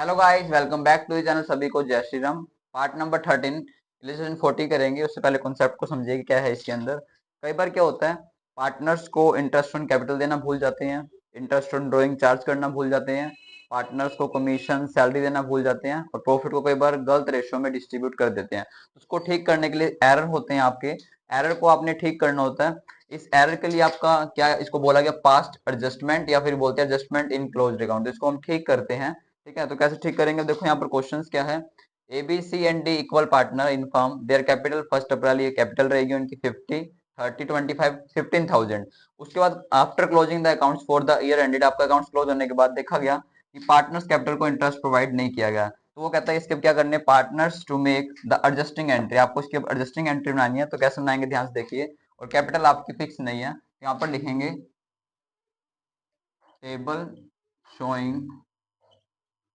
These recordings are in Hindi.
Hello guys, welcome back to the channel. सभी को जय Shri Ram. Part number 13 illustration 40 करेंगे। उससे पहले कॉन्सेप्ट को समझिए कि क्या है इसके अंदर। कई बार क्या होता है, पार्टनर्स को इंटरेस्ट ऑन कैपिटल देना भूल जाते हैं, इंटरेस्ट ऑन ड्राइंग चार्ज करना भूल जाते हैं, पार्टनर्स को कमीशन सैलरी देना भूल जाते हैं और प्रॉफिट को कई बार गलत रेशियो में डिस्ट्रीब्यूट कर देते हैं। उसको ठीक करने के लिए एरर होते हैं आपके, एरर को आपने ठीक करना होता है। इस एरर के लिए आपका क्या, इसको बोला गया पास्ट एडजस्टमेंट या फिर बोलते हैं एडजस्टमेंट इन क्लोज्ड अकाउंट। इसको हम ठीक करते हैं। ठीक है, तो कैसे ठीक करेंगे, देखो यहाँ पर क्वेश्चंस क्या है। A B C and D equal partner in firm, their capital first April, ये कैपिटल रहेगी उनकी 50, 30, 25, 15,000। उसके बाद after closing the accounts for the year ended, आपका अकाउंट्स क्लोज होने के बाद देखा गया कि पार्टनर्स कैपिटल को इंटरेस्ट प्रोवाइड नहीं किया गया, तो वो कहता है इसके क्या करने, partners to make the adjusting entry. आपको इसकी एडजस्टिंग एंट्री बनानी है, तो कैसे बनाएंगे ध्यान से देखिए। और कैपिटल आपकी फिक्स नहीं है, यहाँ पर लिखेंगे table showing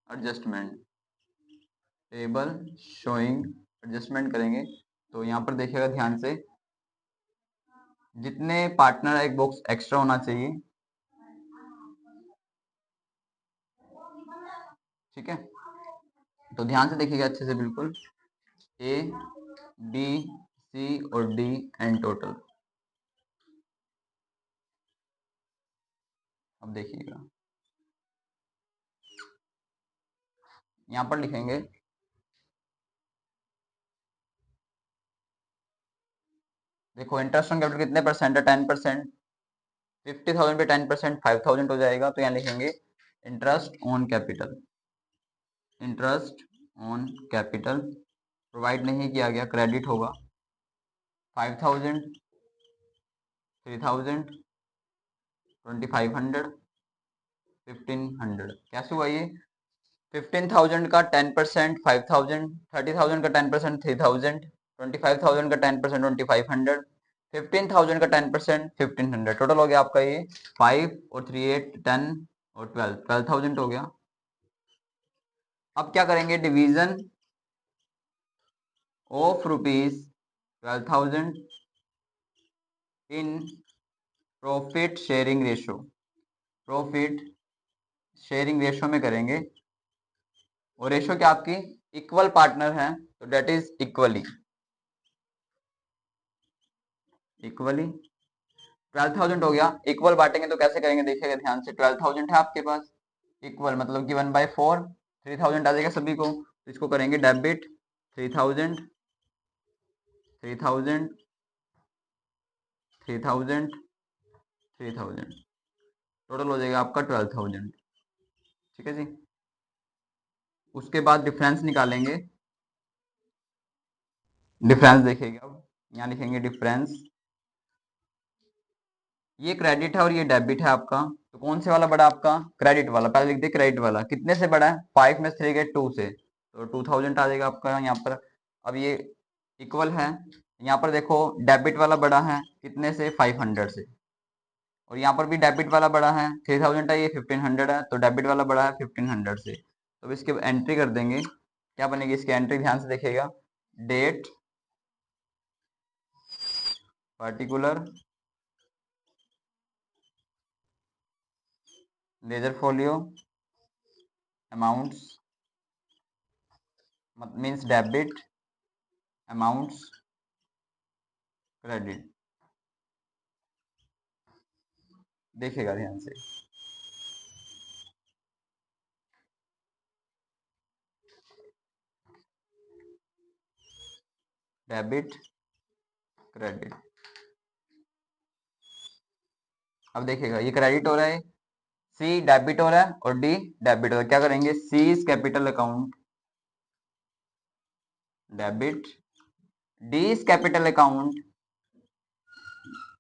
adjustment, table showing adjustment करेंगे। तो यहाँ पर देखिएगा ध्यान से, जितने पार्टनर एक बॉक्स एक्स्ट्रा होना चाहिए। ठीक है, तो ध्यान से देखिएगा अच्छे से बिल्कुल। ए बी सी और डी एंड टोटल। अब देखिएगा यहाँ पर लिखेंगे देखो इंटरेस्ट ऑन कैपिटल कितने परसेंट है, 10%। 50,000 पे 10% 5,000 हो जाएगा, तो यहाँ लिखेंगे interest on capital, interest on capital provide नहीं किया गया, क्रेडिट होगा 5,000, 3,000, 2,500, 1,500। कैसे हुआ ये, 15,000 का 10% 5,000, 30,000 का 10% 3,000, 25,000 का 10% 2,500, 15,000 का 10% 1,500। टोटल हो गया आपका ये 5 और 3 8 10 और 12,000 हो गया। अब क्या करेंगे, division of rupees 12,000 in profit sharing ratio, profit sharing ratio में करेंगे। और रेशो क्या आपकी, इक्वल पार्टनर है तो डेट इज इक्वली, इक्वली 12,000 हो गया। इक्वल बांटेंगे तो कैसे करेंगे, देखिएगा ध्यान से। 12,000 है आपके पास, इक्वल मतलब कि 1/4, 3,000 आ जाएगा सभी को, तो इसको करेंगे डेबिट 3,000, 3,000, 3,000, 3,000। टोटल हो जाएगा आपका 12,000। ठीक है जी। उसके बाद डिफरेंस निकालेंगे। डिफरेंस देखिएगा, अब यहाँ लिखेंगे डिफरेंस, ये क्रेडिट है और ये डेबिट है आपका, तो कौन से वाला बड़ा आपका, क्रेडिट वाला। पहले लिख दे क्रेडिट वाला कितने से बड़ा है, 5 में से 3 गए 2 से, तो 2,000 आ जाएगा आपका यहाँ पर। अब ये इक्वल है, यहाँ पर देखो डेबिट वाला बड़ा है कितने से, 500 से। और यहाँ पर भी डेबिट वाला बड़ा है, 3,000 है, ये 1,500 है, तो डेबिट वाला बड़ा है 1,500 से। तो इसके एंट्री कर देंगे, क्या बनेगी इसकी एंट्री, ध्यान से देखिएगा। Date particular ledger folio amounts means debit amounts credit. देखिएगा ध्यान से, डेबिट क्रेडिट। अब देखिएगा ये क्रेडिट हो रहा है, सी डेबिट हो रहा है और डी डेबिट हो रहा है। क्या करेंगे, C is capital account debit, D is capital account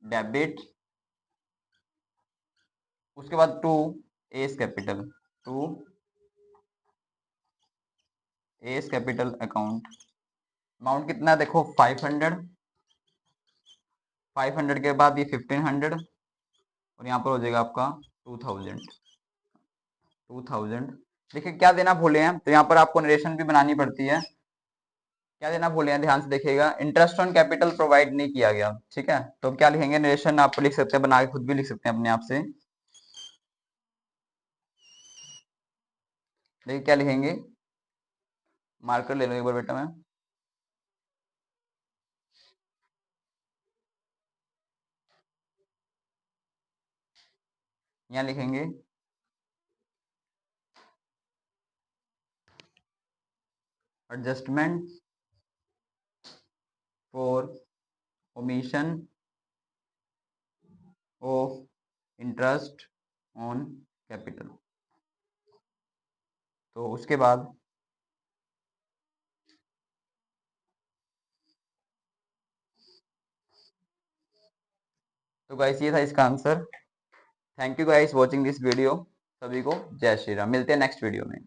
debit. उसके बाद to A is capital, to A is capital account. Amount कितना है देखो 500, 500 के बाद ये 1,500 और यहाँ पर हो जाएगा आपका 2,000, 2,000। देखिए क्या देना भूले हैं, तो यहाँ पर आपको नरेशन भी बनानी पड़ती है। क्या देना भूले हैं, ध्यान से देखिएगा। इंटरेस्ट ऑन कैपिटल प्रोवाइड नहीं किया गया, ठीक है, तो क्या लिखेंगे, नरेशन आप लिख सकते हैं, बना के खुद भी लिख सकते हैं अपने आप से। देखिए क्या लिखेंगे, मार्कर ले लो एक बार बेटा। मैं यहाँ लिखेंगे adjustment for omission of interest on capital. तो उसके बाद तो गाइस ये था इसका answer. Thank you guys watching this video. सभी को जय श्री राम। मिलते हैं नेक्स्ट वीडियो में।